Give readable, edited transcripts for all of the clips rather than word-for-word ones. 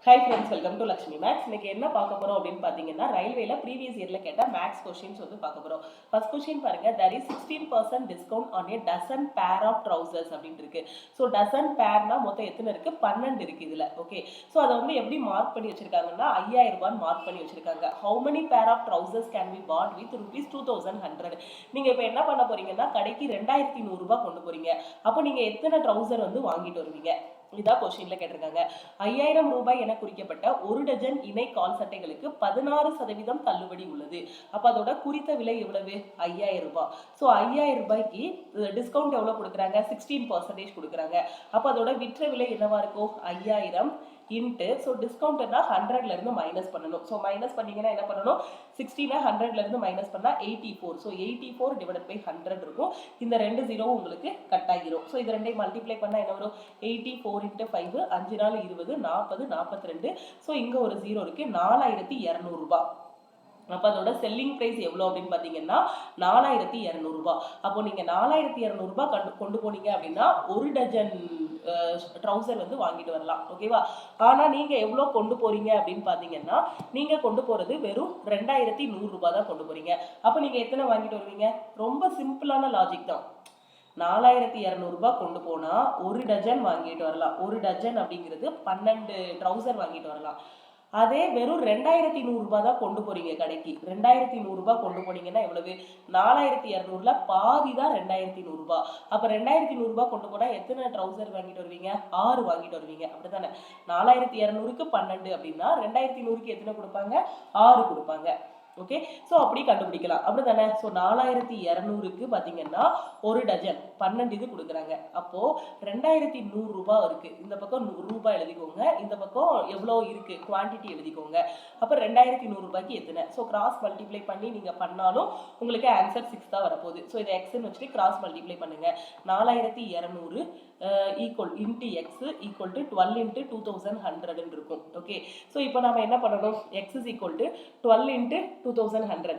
Hi friends, welcome to Lakshmi maths. இன்னைக்கு என்ன பார்க்க போறோம் அப்படின்னு பார்த்தீங்கன்னா, ரயில்வேல ப்ரீவியஸ் இயர்ல கேட்ட மேக்ஸ் கொஸ்டின்ஸ் வந்து பார்க்க போறோம். ஃபர்ஸ்ட் கொஸ்டின் பாருங்க, there is 16% discount on a dozen pair of trousers அப்படின்னு இருக்கு. ஸோ டசன் பேர்னா மொத்தம் எத்தனை இருக்கு? 12 இருக்கு இதுல. ஓகே, ஸோ அதை வந்து எப்படி மார்க் பண்ணி வச்சிருக்காங்கன்னா 5000 ரூபாய் மார்க் பண்ணி வச்சிருக்காங்க. how many pair of trousers can be bought with rupees 2100? நீங்க இப்போ என்ன பண்ண போறீங்கன்னா, கடைக்கு 2100 ரூபாய் கொண்டு போறீங்க. அப்போ நீங்க எத்தனை ட்ரௌசர் வந்து வாங்கிட்டு வருவீங்க? இதான் கொஸ்டின்ல கேட்டிருக்காங்க. 5000 ரூபாய் என குறிக்கப்பட்ட ஒரு டஜன் இணை கால் சட்டைகளுக்கு 16% தள்ளுபடி உள்ளது. அப்ப அதோட குறித்த விலை எவ்வளவு? 5000 ரூபாய். ஸோ 5000 ரூபாய்க்கு டிஸ்கவுண்ட் எவ்வளவு கொடுக்குறாங்க? 16% கொடுக்குறாங்க. அப்ப அதோட விற்ற விலை என்னவா இருக்கும்? 5000 இன்ட்டு, ஸோ டிஸ்கவுண்ட்னா 100ல இருந்து மைனஸ் பண்ணணும். ஸோ மைனஸ் பண்ணீங்கன்னா என்ன பண்ணணும்? 16 100ல இருந்து மைனஸ் பண்ணா 84. ஸோ 84 டிவைடட் பை 100 இருக்கும். இந்த ரெண்டு ஜீரோவும் உங்களுக்கு கட் ஆகிரும். ஸோ இது ரெண்டையும் மல்டிப்ளை பண்ணா என்ன வரும்? 84 இன்ட்டு 5 5 4 20 40 42. ஸோ இங்க ஒரு ஜீரோ இருக்கு. 4200 ரூபாய். அப்போ அதோட செல்லிங் பிரைஸ் எவ்வளோ அப்படின்னு பார்த்தீங்கன்னா 4200 ரூபாய். அப்போ நீங்க 4200 ரூபாய் கொண்டு போனீங்க அப்படின்னா ஒரு டஜன் ட்ரௌசர் வந்து வாங்கிட்டு வரலாம். ஓகேவா? ஆனா நீங்க எவ்வளோ கொண்டு போறீங்க அப்படின்னு பார்த்தீங்கன்னா, நீங்க கொண்டு போறது வெறும் 2100 ரூபாய் தான் கொண்டு போறீங்க. அப்போ நீங்க எத்தனை வாங்கிட்டு வருவீங்க? ரொம்ப சிம்பிளான லாஜிக் தான். 4200 ரூபாய் கொண்டு போனா ஒரு டஜன் வாங்கிட்டு வரலாம். ஒரு டஜன் அப்படிங்கிறது 12 ட்ரௌசர் வாங்கிட்டு வரலாம். அதே வெறும் 2100 ரூபாய் தான் கொண்டு போறீங்க கடைக்கு. 2100 ரூபாய் கொண்டு போனீங்கன்னா எவ்வளவு? 4200ல பாதி தான் 2100 ரூபாய். அப்ப 2100 ரூபாய் கொண்டு போனா எத்தனை ட்ரௌசர் வாங்கிட்டு வருவீங்க? 6 வாங்கிட்டு வருவீங்க. அப்படித்தானே? 4200க்கு 12 அப்படின்னா 2100க்கு எத்தனை கொடுப்பாங்க? 6 கொடுப்பாங்க. ஓகே, ஸோ அப்படி கண்டுபிடிக்கலாம். அப்படிதானே? ஸோ 4200க்கு பார்த்தீங்கன்னா ஒரு டஜன் 12 இது கொடுக்குறாங்க. அப்போ 2100 ரூபாய் இருக்கு. இந்த பக்கம் ரூபாய் எழுதிக்கோங்க, இந்த பக்கம் எவ்வளோ இருக்கு குவான்டிட்டி எழுதிக்கோங்க. அப்போ 2100 ரூபாய்க்கு எத்தனை? ஸோ கிராஸ் மல்டிப்ளை பண்ணி நீங்க பண்ணாலும் உங்களுக்கு ஆன்சர் 6 தான் வரப்போகுது. ஸோ இதை எக்ஸ்ன்னு வச்சுட்டு கிராஸ் மல்டிப்ளை பண்ணுங்க. 4200 equal into X equal to 12 into 2100 இருக்கும். ஓகே, ஸோ இப்போ நம்ம என்ன பண்ணணும்? X is equal to 12 into 2100.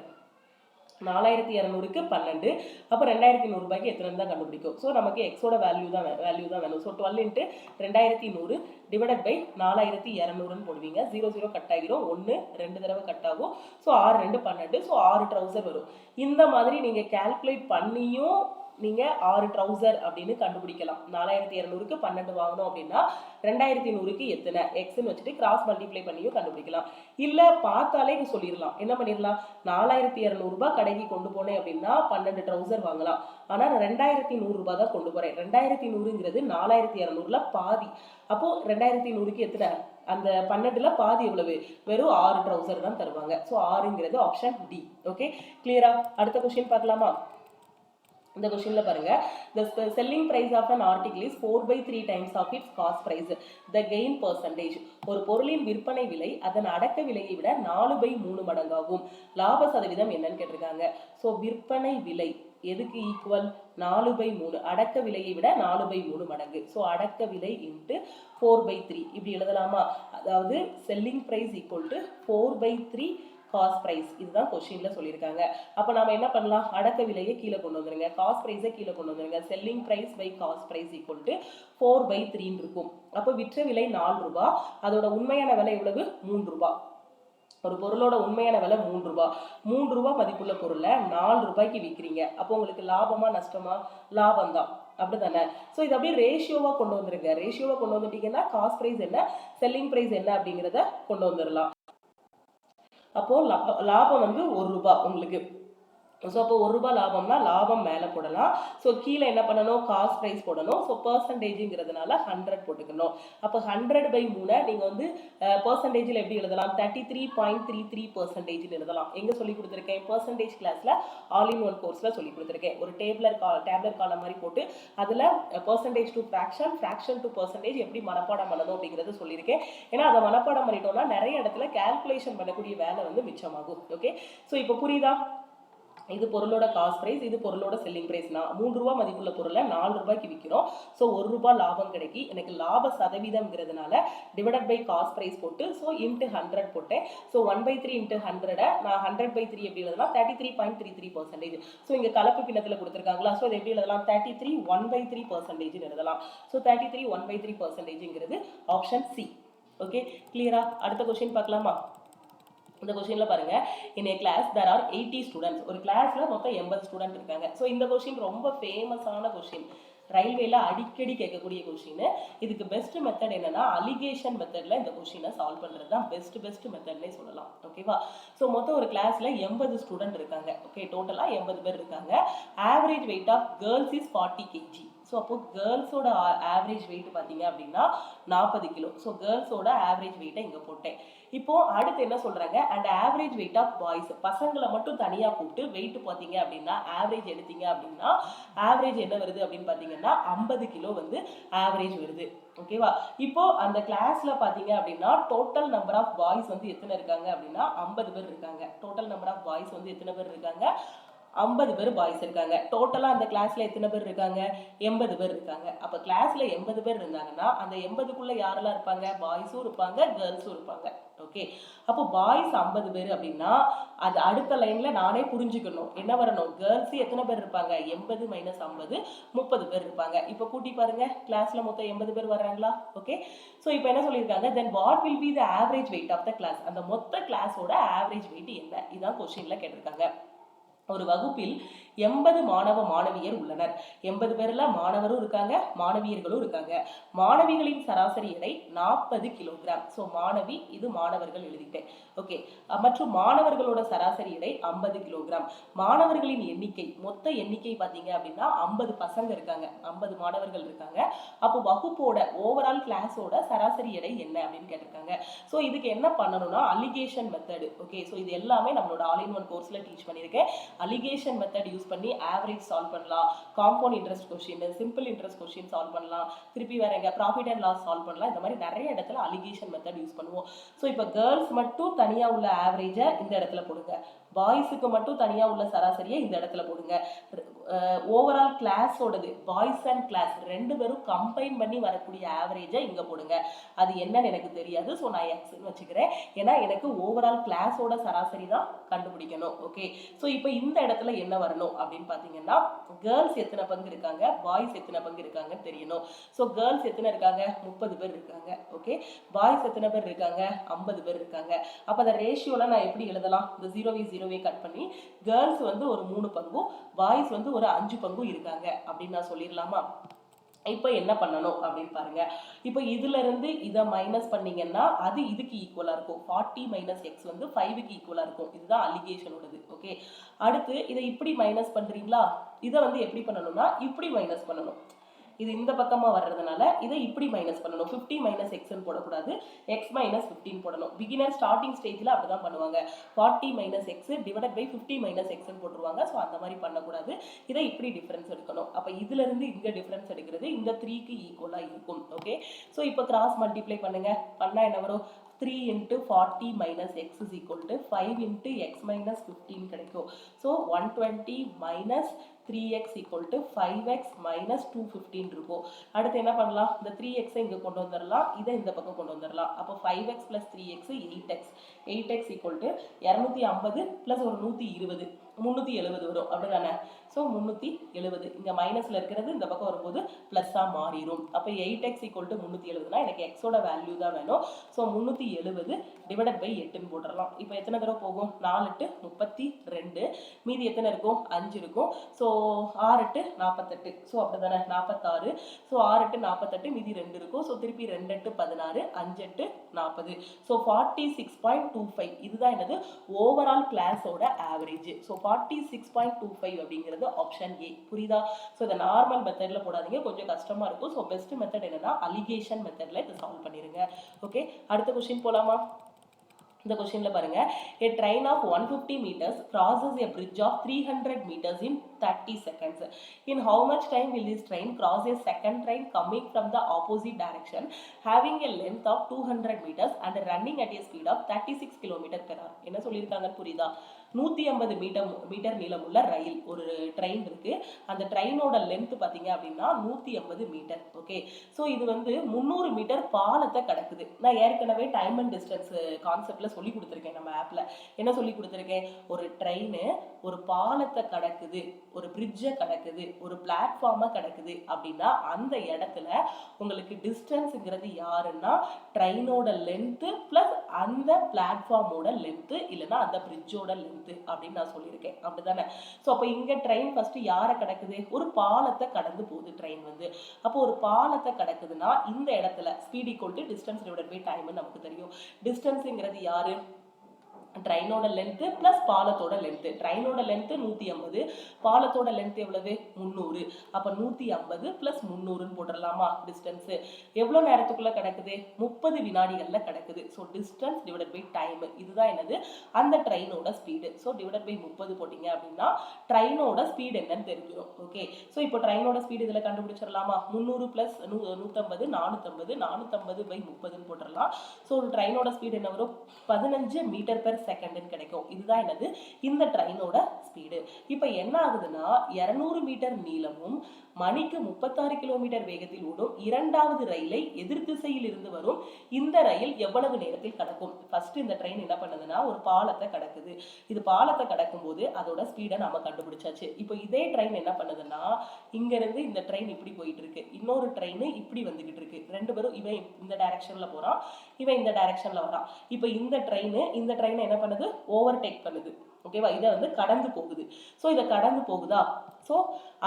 4200க்கு 12. அப்போ 2100 ரூபாய்க்கு எத்தனை தான் கண்டுபிடிக்கும். ஸோ நமக்கு எக்ஸோட வேல்யூ தான் வேணும். ஸோ 12 இன்ட்டு 2100 டிவைடட் பை 4200ன்னு போடுவீங்க. 0 கட் ஆகிரும். 1 2 தடவை கட் ஆகும். ஸோ 6 2 12. ஸோ 6 ட்ரௌசர் வரும். இந்த மாதிரி நீங்க கால்குலேட் பண்ணியும் நீங்க 6 ட்ரௌசர் அப்படின்னு கண்டுபிடிக்கலாம். 4200க்கு 12 வாங்கணும் அப்படின்னா 2100க்கு எத்தனை எக்ஸ்ன்னு வச்சுட்டு கிராஸ் மல்டிப்ளை பண்ணியும் கண்டுபிடிக்கலாம். இல்ல பார்த்தாலே சொல்லிடலாம். என்ன பண்ணிடலாம்? 4200 ரூபாய் கடைக்கு கொண்டு போனேன் அப்படின்னா 12 ட்ரௌசர் வாங்கலாம். ஆனா நான் 2100 ரூபாய் தான் கொண்டு போறேன். 2100ங்கிறது 4200ல பாதி. அப்போ 2100க்கு எத்தனை? அந்த 12ல பாதி எவ்வளவு? வெறும் 6 ட்ரௌசர் தான் தருவாங்க. ஸோ 6ங்கிறது ஆப்ஷன் டி. ஓகே, கிளியரா? அடுத்த கொஸ்டின் பார்க்கலாமா? இந்த கொஸ்டின்ல பாருங்க, the selling price of an article is 4/3 times of its cost price. The gain percentage. ஒரு பொருளின் விற்பனை விலை அதன் அடக்க விலையை விட 4/3 மடங்காகும். லாப சதவீதம் என்னன்னு கேட்டிருக்காங்க. ஸோ விற்பனை விலை எதுக்கு ஈக்குவல்? 4/3. அடக்க விலையை விட 4/3 மடங்கு. ஸோ அடக்க விலை இன்ட்டு 4/3 இப்படி எழுதலாமா? அதாவது selling price equal to 4/3 cost price. இதுதான் கொஸ்டின்ல சொல்லியிருக்காங்க. அப்ப நாம என்ன பண்ணலாம்? அடக்க விலையை கீழே கொண்டு வந்துருங்க, காஸ்ட் பிரைஸை கீழே கொண்டு வந்துருங்க. Selling price by cost price equal to 4/3 இருக்கும். அப்ப விற்ற விலை 4 ரூபாய், அதோட உண்மையான விலை எவ்வளவு? 3 ரூபாய். ஒரு பொருளோட உண்மையான விலை 3 ரூபாய். 3 ரூபாய் மதிப்புள்ள பொருளை 4 ரூபாய்க்கு விற்கிறீங்க. அப்போ உங்களுக்கு லாபமா நஷ்டமா? லாபம் தான். அப்படித்தானே? ஸோ இது அப்படியே ரேஷியோவா கொண்டு வந்துருங்க. ரேஷியோவா கொண்டு வந்துட்டீங்கன்னா காஸ்ட் பிரைஸ் என்ன, செல்லிங் பிரைஸ் என்ன அப்படிங்கிறத கொண்டு வந்துடலாம். அப்போ லாபம் வந்து 1 ரூபாய் உங்களுக்கு. ஸோ அப்போ 1 ரூபாய் லாபம்னா லாபம் மேலே போடலாம். ஸோ கீழே என்ன பண்ணணும்? காஸ்ட் ப்ரைஸ் போடணும். ஸோ பர்சன்டேஜுங்கிறதுனால 100 போட்டுக்கணும். அப்போ 100/3 நீங்கள் வந்து பர்சன்டேஜில் எப்படி எழுதலாம்? 33.33% எழுதலாம். எங்கே சொல்லி கொடுத்துருக்கேன்? பர்சன்டேஜ் கிளாஸில் ஆல் இன் ஒன் கோர்ஸில் சொல்லி கொடுத்துருக்கேன். ஒரு டேப்லர் காலம் மாதிரி போட்டு அதில் percentage to fraction, fraction to percentage எப்படி மனப்பாடம் பண்ணணும் அப்படிங்கிறத சொல்லியிருக்கேன். ஏன்னா அதை மனப்பாடம் பண்ணிட்டோம்னா நிறைய இடத்துல கால்குலேஷன் பண்ணக்கூடிய வேலை வந்து மிச்சமாகும். ஓகே, ஸோ இப்போ புரியுதா? இது பொருளோட காஸ்ட் பிரைஸ், இது பொருளோட செல்லிங் பிரைஸ். 3 ரூபாய் மதிப்புள்ள பொருளை 4 ரூபாய்க்கு விற்கிறோம். ஸோ 1 ரூபாய் லாபம் கிடைக்கி. எனக்கு லாப சதவீதம்ங்கிறதுனால டிவைடட் பை காஸ்ட் பிரைஸ் போட்டு ஸோ இன்ட்டு 100 போட்டேன். ஸோ 1/3 இன்ட்டு 100 நான் 100/3 எப்படி எழுதலாம்? 33.33%. ஸோ இங்கே கலப்பு பின்னத்தில் கொடுத்துருக்காங்களா? ஸோ இதை எப்படி எழுதலாம்? 33 1/3% எழுதலாம். ஸோ 33 1/3%ங்கிறது ஆப்ஷன் சி. ஓகே, கிளியரா? அடுத்த கொஸ்டின் பார்க்கலாமா? இந்த கொஸ்டின்ல பாருங்க, in a class there are 80 students. ஒரு கிளாஸ்ல மொத்தம் 80 ஸ்டூடெண்ட் இருக்காங்க. ஸோ இந்த கொஸ்டின் ரொம்ப ஃபேமஸான கொஸ்டின், ரயில்வேல அடிக்கடி கேட்கக்கூடிய கொஸ்டின். இதுக்கு பெஸ்ட் மெத்தட் என்னன்னா அலிகேஷன் மெத்தட்ல இந்த கொஸ்டினை சால்வ் பண்றது தான் பெஸ்ட் மெத்தட்னே சொல்லலாம். ஓகேவா? ஸோ மொத்தம் ஒரு கிளாஸ்ல 80 ஸ்டூடெண்ட் இருக்காங்க. ஓகே, டோட்டலா 80 பேர் இருக்காங்க. Average weight of girls is 40 kg. So அப்போ கேர்ள்ஸோட ஆவரேஜ் வெயிட் பார்த்தீங்க அப்படின்னா 40 கிலோ. ஸோ கேர்ள்ஸோட ஆவரேஜ் வெயிட்டை இங்கே போட்டேன். இப்போ அடுத்து என்ன சொல்றாங்க, and average weight of boys, பசங்களை மட்டும் தனியா கூப்பிட்டு வெயிட் பார்த்தீங்க அப்படின்னா ஆவரேஜ் எடுத்தீங்க அப்படின்னா ஆவரேஜ் என்ன வருது அப்படின்னு பார்த்தீங்கன்னா 50 கிலோ வந்து ஆவரேஜ் வருது. ஓகேவா? இப்போ அந்த கிளாஸ்ல பாத்தீங்க அப்படின்னா டோட்டல் நம்பர் ஆஃப் பாய்ஸ் வந்து எத்தனை இருக்காங்க அப்படின்னா 50 பேர் இருக்காங்க. டோட்டல் நம்பர் ஆஃப் பாய்ஸ் வந்து எத்தனை பேர் இருக்காங்க? 50 பேர் பாய்ஸ் இருக்காங்க. டோட்டலா அந்த கிளாஸ்ல எத்தனை பேர் இருக்காங்க? 80 பேர் இருக்காங்க. அப்ப கிளாஸ்ல 80 பேர் இருந்தாங்கன்னா அந்த 80க்குள்ள யாரெல்லாம் இருப்பாங்க? பாய்ஸும் இருப்பாங்க, கேர்ள்ஸும் இருப்பாங்க. ஓகே, அப்போ பாய்ஸ் 50 பேர் அப்படின்னா அது அடுத்த லைன்ல நானே புரிஞ்சுக்கணும், என்ன வரணும்? கேர்ள்ஸ் எத்தனை பேர் இருப்பாங்க? 80 - 50 30 பேர் இருப்பாங்க. இப்போ கூட்டி பாருங்க, கிளாஸ்ல மொத்தம் 80 பேர் வர்றாங்களா? ஓகே, ஸோ இப்போ என்ன சொல்லியிருக்காங்க, then what will be the average weight of the class? அந்த மொத்த கிளாஸோட ஆவரேஜ் வெயிட் என்ன? இதான் கொஸ்டின்ல கேட்டிருக்காங்க. ஒரு வகுப்பில் 80 மாணவ மாணவியர் உள்ளனர். 80 பேர்ல மாணவரும் இருக்காங்க, மாணவியர்களும் இருக்காங்க. மாணவிகளின் சராசரி எடை 40 கிலோகிராம். ஸோ மாணவி, இது மாணவர்கள் எழுதிட்டேன். ஓகே, மற்றும் மாணவர்களோட சராசரி எடை 50 கிலோகிராம். மாணவர்களின் எண்ணிக்கை, மொத்த எண்ணிக்கை பார்த்தீங்க அப்படின்னா 50 பசங்க இருக்காங்க, 50 மாணவர்கள் இருக்காங்க. அப்போ வகுப்போட ஓவரால் கிளாஸோட சராசரி எடை என்ன அப்படின்னு கேட்டிருக்காங்க. ஸோ இதுக்கு என்ன பண்ணணும்னா அலிகேஷன் மெத்தடு. ஓகே, ஸோ இது எல்லாமே நம்மளோட ஆல் இன் ஒன் கோர்ஸ்ல டீச் பண்ணியிருக்கேன். அலிகேஷன் மெத்தட் யூஸ் பண்ணி ஆவரேஜ் சால்வ் பண்ணலாம், compound interest question, simple interest question solve பண்ணலாம், திருப்பி வேற எங்க ப்ராஃபிட் அண்ட் லாஸ் சால்வ் பண்ணலாம். இந்த மாதிரி நிறைய இடத்துல அலிகேஷன் மெத்தட் யூஸ் பண்ணுவோம். ஸோ இப்போ கேர்ள்ஸ் மட்டும் தனியா உள்ள ஆவரேஜை இந்த இடத்துல போடுங்க, பாய்ஸுக்கு மட்டும் தனியா உள்ள சராசரியை இந்த இடத்துல போடுங்க. ஓவரால் கிளாஸோடது பாய்ஸ் அண்ட் கிளாஸ் ரெண்டு பேரும் கம்பைன் பண்ணி வரக்கூடிய ஆவரேஜை இங்க போடுங்க. அது என்னன்னு எனக்கு தெரியாது, ஸோ நான் எக்ஸ்ன்னு வச்சுக்கிறேன். ஏன்னா எனக்கு ஓவரால் கிளாஸோட சராசரி தான் கண்டுபிடிக்கணும். ஓகே, ஸோ இப்போ இந்த இடத்துல என்ன வரணும் அப்படின்னு பார்த்தீங்கன்னா கேர்ள்ஸ் எத்தனை பங்கு இருக்காங்க, பாய்ஸ் எத்தனை பங்கு இருக்காங்கன்னு தெரியணும். ஸோ கேர்ள்ஸ் எத்தனை இருக்காங்க? 30 பேர் இருக்காங்க. ஓகே, பாய்ஸ் எத்தனை பேர் இருக்காங்க? 50 பேர் இருக்காங்க. அப்போ அந்த ரேஷியோல நான் எப்படி எழுதலாம்? இந்த 0வை கட் பண்ணி கேர்ள்ஸ் வந்து ஒரு 3 பங்கும், பாய்ஸ் வந்து ஒரு 5 பங்கும் இருக்காங்க அப்படின்னு நான் சொல்லிடலாமா? இப்போ என்ன பண்ணணும் அப்படின்னு பாருங்க. இப்போ இதுல இருந்து இதை மைனஸ் பண்ணீங்கன்னா அது இதுக்கு ஈக்குவலா இருக்கும். 40 - x வந்து 5க்கு ஈக்குவலா இருக்கும். இதுதான் அலிகேஷனோடது. ஓகே, அடுத்து இதை இப்படி மைனஸ் பண்றீங்களா? இதை வந்து எப்படி பண்ணணும்னா இப்படி மைனஸ் பண்ணணும். இது இந்த பக்கமா வர்றதுனால இதை இப்படி மைனஸ் பண்ணணும். 50 - x போடக்கூடாது, x - 15 போடணும். பிகினர் ஸ்டார்டிங் ஸ்டேஜ்ல அப்படிதான் பண்ணுவாங்க. 40 - x டிவைடட் பை 50 - x போட்டுருவாங்க. ஸோ அந்த மாதிரி பண்ணக்கூடாது. இதை இப்படி டிஃபரன்ஸ் எடுக்கணும். அப்போ இதுல இருந்து இங்க டிஃபரன்ஸ் எடுக்கிறது இந்த 3க்கு ஈக்குவலா இருக்கும். ஓகே, ஸோ இப்போ கிராஸ் மல்டிப்ளை பண்ணுங்க. பண்ணா என்ன வரும்? 3 × 40 - x is equal to 5 × x - 15 கிடைக்கும். So 120 - 3x equal to 5x - 215 இருக்கும். அடுத்து என்ன பண்ணலாம்? இந்த 3x இங்க கொண்டு வந்துடலாம், இதை இந்த பக்கம் கொண்டு வந்துடலாம். அப்போ 5x + 3x 8x. 8x equal to 250 + ஒரு 120 370 வரும். அப்படிதானே? ஸோ 370 இங்க மைனஸ்ல இருக்கிறது இந்த பக்கம் வரும்போது பிளஸ்ஸா மாறிடும். அப்போ 8x equal to 370னா எனக்கு எக்ஸோட வேல்யூ தான் வேணும். ஸோ 370 டிவைடட் பை 8ன்னு போட்டுடலாம். இப்போ எத்தனை தடவை போகும்? 4 × 8 = 32. மீதி எத்தனை இருக்கும்? 5 இருக்கும். ஸோ 6 × 8 = 48. ஸோ அப்படிதானே? 46. ஸோ 6 × 8 = 48, மீதி 2 இருக்கும். ஸோ திருப்பி 2 × 8 = 16, 5 × 8 = 40. ஸோ 46.25 இதுதான் என்னது? ஓவரால் கிளாஸோட ஆவரேஜ். ஸோ 46.25 அப்படிங்கிறது ஆப்ஷன் ஏ. புரியுதா? ஸோ இதை நார்மல் மெத்தட்ல போடாதீங்க, கொஞ்சம் கஷ்டமா இருக்கும். ஸோ பெஸ்ட் மெத்தட் என்னன்னா அலிகேஷன் மெத்தட்ல இதை சால்வ் பண்ணிருங்க. ஓகே, அடுத்த கொஸ்டின் போலாமா? இந்த கொஸ்டின்ல பாருங்க, a train of 150 meters crosses a bridge of 300 meters in 30 seconds. In how much time will this train cross a second train coming from the opposite direction having a length of 200 meters and running at a speed of 36 km/h? என்ன சொல்லியிருக்காங்கன்னு புரியுதா? 150 metre நீளமுள்ள ரயில், ஒரு train இருக்கு. அந்த ட்ரெயினோட length பார்த்தீங்க அப்படின்னா 150 metre. Okay, so இது வந்து 300 மீட்டர் பாலத்தை கடக்குது. நான் ஏற்கனவே டைம் அண்ட் டிஸ்டன்ஸ் கான்செப்ட்ல சொல்லி கொடுத்துருக்கேன். நம்ம ஆப்ல என்ன சொல்லி கொடுத்துருக்கேன்? ஒரு ட்ரெயின் ஒரு பாலத்தை கடக்குது. ஒரு பிரிட்ஜை கடக்குது, ஒரு பிளாட்ஃபார்மை கடக்குது அப்படின்னா அந்த இடத்துல உங்களுக்கு டிஸ்டன்ஸுங்கிறது யாருன்னா ட்ரெயினோட லென்த்து ப்ளஸ் அந்த பிளாட்ஃபார்மோட லென்த்து இல்லைன்னா அந்த பிரிட்ஜோட லென்த்து அப்படின்னு நான் சொல்லியிருக்கேன். அப்படிதானே? ஸோ அப்போ இங்கே ட்ரெயின் ஃபஸ்ட்டு யாரை கடக்குது? ஒரு பாலத்தை கடந்து போகுது ட்ரெயின் வந்து. அப்போ ஒரு பாலத்தை கடக்குதுன்னா இந்த இடத்துல speed equal to distance divided by டைம்னு நமக்கு தெரியும். டிஸ்டன்ஸுங்கிறது யாரு? ட்ரெயினோட லென்த்து ப்ளஸ் பாலத்தோட லென்த்து. ட்ரெயினோட லென்த்து 150, பாலத்தோட லென்த் எவ்வளவு? 300. அப்போ 150 ப்ளஸ் 300ன்னு போட்டுடலாமா டிஸ்டன்ஸு. எவ்வளோ நேரத்துக்குள்ளே கிடக்குது? 30 வினாடிகளில் கிடக்குது. So distance divided by time, இதுதான் என்னது? அந்த ட்ரெயினோட ஸ்பீடு. ஸோ டிவைடட் பை 30 போட்டிங்க அப்படின்னா ட்ரெயினோட ஸ்பீடு என்னன்னு தெரிஞ்சிடும். ஓகே, ஸோ இப்போ ட்ரெயினோட ஸ்பீடு இதில் கண்டுபிடிச்சிடலாமா? 300 ப்ளஸ் 150 450, 450 பை 30ன்னு போட்டுடலாம். ஸோ ஒரு ட்ரெயினோட ஸ்பீடு என்ன வரும்? 15 மீட்டர் பெர் செகண்ட் கிடைக்கும். இதுதான் என்னது? இந்த ட்ரெயினோட ஸ்பீடு. இப்போ என்ன ஆகுதுன்னா 200 மீட்டர் நீளமும் மணிக்கு 36 கிலோமீட்டர் வேகத்தில் ஓடும் இரண்டாவது ரயிலை எதிர் திசையில் இருந்து வரும் இந்த ரயில் எவ்வளவு நேரத்தில் கடக்கும்? ஃபர்ஸ்ட் இந்த ட்ரெயின் என்ன பண்ணுதுன்னா ஒரு பாலத்தை கடக்குது. இது பாலத்தை கடக்கும் போது அதோட ஸ்பீடை நாம கண்டுபிடிச்சாச்சு. இப்போ இதே ட்ரெயின் என்ன பண்ணுதுன்னா இங்க இருந்து இந்த ட்ரெயின் இப்படி போயிட்டு இருக்கு, இன்னொரு ட்ரெயின் இப்படி வந்துகிட்டு இருக்கு. ரெண்டு பேரும் இவன் இந்த டைரக்ஷன்ல போறான், இவன் இந்த டைரக்ஷன்ல வரான். இப்போ இந்த ட்ரெயினை என்ன பண்ணுது? ஓவர்டேக் பண்ணுது. ஓகேவா? இதை வந்து கடந்து போகுது. ஸோ இதை கடந்து போகுதா? ஸோ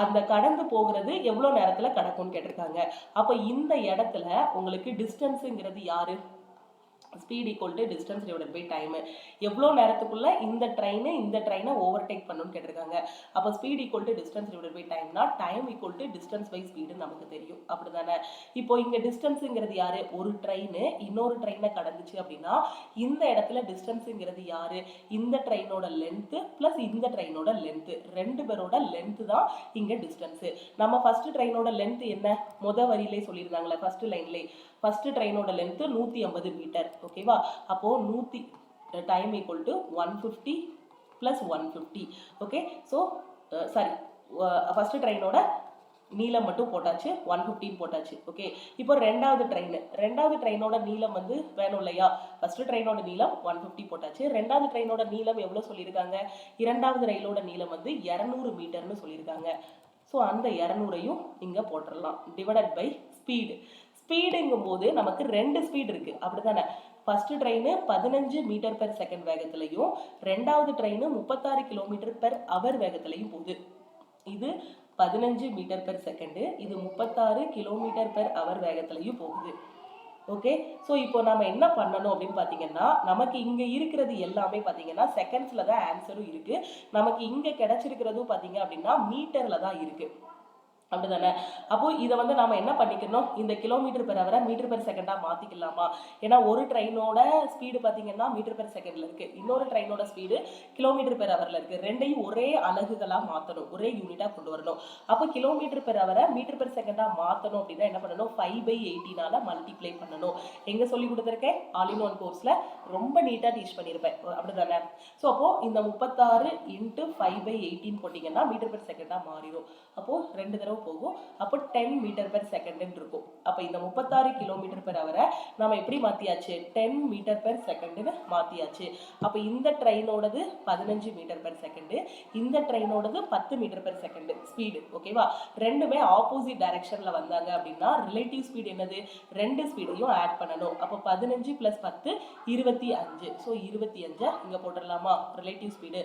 அந்த கடந்து போகிறது எவ்வளோ நேரத்தில் கடக்கும்னு கேட்டிருக்காங்க. அப்போ இந்த இடத்துல உங்களுக்கு டிஸ்டன்ஸுங்கிறது யாரு? Speed equal to distance divided by time. எவ்வளோ நேரத்துக்குள்ள இந்த ட்ரெயினை ஓவர்டேக் பண்ணணும்னு கேட்டிருக்காங்க. அப்போ speed equal to distance divided by டைம்னா time equal to distance by ஸ்பீடுன்னு நமக்கு தெரியும். அப்படிதானே? இப்போ இங்கே டிஸ்டன்ஸுங்கிறது யாரு? ஒரு ட்ரெயின் இன்னொரு ட்ரெயினை கடந்துச்சு அப்படின்னா இந்த இடத்துல டிஸ்டன்ஸுங்கிறது யாரு? இந்த ட்ரெயினோட லென்த்து ப்ளஸ் இந்த ட்ரெயினோட லென்த்து, ரெண்டு பேரோட லென்த்து தான் இங்கே டிஸ்டன்ஸு. நம்ம ஃபர்ஸ்ட் ட்ரெயினோட லென்த் என்ன? வரியிலே சொல்லியிருந்தாங்களே ஃபர்ஸ்ட் லைன்லே, ஃபர்ஸ்ட் ட்ரெயினோட லென்த் 150 மீட்டர். ஓகேவா? அப்போ 100 time equal to 150 plus 150. Okay, so sorry, first ட்ரெயினோட நீளம் மட்டும் போட்டாச்சு, 115 போட்டாச்சு. ஓகே, இப்போ ரெண்டாவது ட்ரெயினோட நீளம் வந்து வேணும் இல்லையா? ஃபர்ஸ்ட் ட்ரெயினோட நீளம் 150 போட்டாச்சு. ரெண்டாவது ட்ரெயினோட நீளம் எவ்வளோ சொல்லியிருக்காங்க? இரண்டாவது ரயிலோட நீளம் வந்து 200 மீட்டர்னு சொல்லியிருக்காங்க. ஸோ அந்த 200ஐயும் இங்கே போட்டுடலாம். டிவைடட் பை ஸ்பீடுங்கும் போது நமக்கு ரெண்டு ஸ்பீடு இருக்கு. அப்படித்தானே? First train 15 metre per second வேகத்திலையும் ரெண்டாவது ட்ரெயின் 36 கிலோமீட்டர் பெர் அவர் வேகத்திலையும் போகுது. இது 15 மீட்டர் பெர் செகண்ட், இது 36 கிலோமீட்டர் பெர் அவர் வேகத்திலையும் போகுது. ஓகே, ஸோ இப்போ நம்ம என்ன பண்ணணும் அப்படின்னு பார்த்தீங்கன்னா நமக்கு இங்கே இருக்கிறது எல்லாமே பார்த்தீங்கன்னா செகண்ட்ஸில் தான் ஆன்சரும் இருக்குது. நமக்கு இங்கே கிடைச்சிருக்கிறதும் பார்த்தீங்க அப்படின்னா மீட்டரில் தான் இருக்குது. அப்படிதானே? அப்போ இதை வந்து நாம என்ன பண்ணிக்கணும்? இந்த கிலோமீட்டர் பெர் ஹவரை மீட்டர் பெர் செகண்டா மாத்திக்கலாமா? ஏன்னா ஒரு ட்ரெயினோட ஸ்பீடு பாத்தீங்கன்னா மீட்டர் பெர் செகண்ட்ல இருக்கு, இன்னொரு ட்ரெயினோட ஸ்பீடு கிலோமீட்டர் பெர் ஹவர்ல இருக்கு. ரெண்டையும் ஒரே அலகுகளா மாத்தணும், ஒரே யூனிட்டா கொண்டு வரணும். அப்போ கிலோமீட்டர் பெர் ஹவரை மீட்டர் பெர் செகண்டா மாத்தணும் அப்படின்னா என்ன பண்ணணும்? 5/18 மல்டிப்ளை பண்ணணும். எங்க சொல்லி கொடுத்துருக்கேன்? ஆல் இன் ஒன் கோர்ஸ்ல ரொம்ப நீட்டா டீச் பண்ணியிருப்பேன். அப்படிதானே? ஸோ அப்போ இந்த 36 × 5/18 போட்டீங்கன்னா மீட்டர் பெர் செகண்டா மாறிடும். அப்போ ரெண்டு தடவை போகும். அப்போ 10 மீட்டர் பெர் செகண்ட் இருக்கும். அப்போ இந்த 36 கிலோமீட்டர் பெர் ஹவரை நம்ம எப்படி மாத்தியாச்சு? 10 மீட்டர் பெர் செகண்ட்னு மாத்தியாச்சு. அப்போ இந்த ட்ரெயினோடது 15 மீட்டர் பெர் செகண்ட், இந்த ட்ரெயினோடது 10 மீட்டர் பெர் செகண்ட் ஸ்பீடு. ஓகேவா? ரெண்டுமே ஆப்போசிட் டைரக்ஷன்ல வந்தாங்க அப்படின்னா ரிலேட்டிவ் ஸ்பீடு என்னது? ரெண்டு ஸ்பீடையும் ஆட் பண்ணணும். அப்போ 15 + 10 25. ஸோ 25 இங்க போட்டுடலாமா? Relative speed.